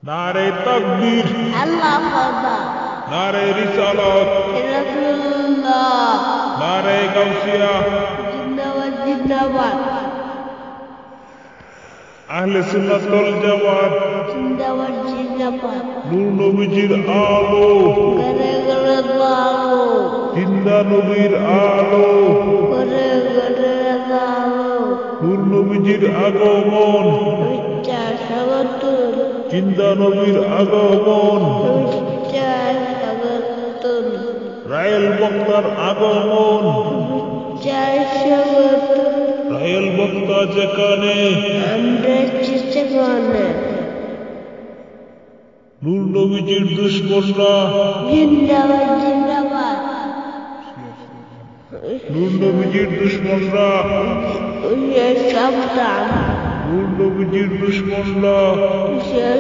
নারে তাকবীর, আল্লাহু আকবার, নারে রিসালাত, রাসূলুল্লাহ, নারে গাউসিয়া, জিন্দাবাদ জিন্দাবাদ, আহলে সুন্নাত ওয়াল জামাত, জিন্দাবাদ জিন্দাবাদ, নূর নবীজির আলো, ঘরে ঘরে আলো, জিন্দা নবীর আলো, ঘরে ঘরে আলো, নূর নবীজির আগমন, উচ্চার স্বাগতম, জিন্দা নবীর আগমন, উচ্চার স্বাগতম, রায়েল বক্তার আগমন, উচ্চার স্বাগতম, রায়েল বক্তা যেখানে, আমরা চেষ্টা করি নূর নবীজির দুশ্মনরা, জিন্দাবাদ জিন্দাবাদ, নূর নবীজির দুশ্মনরা, উচ্চার সাবধান, নূর নবীজির দুশ্মনরা, উচ্চার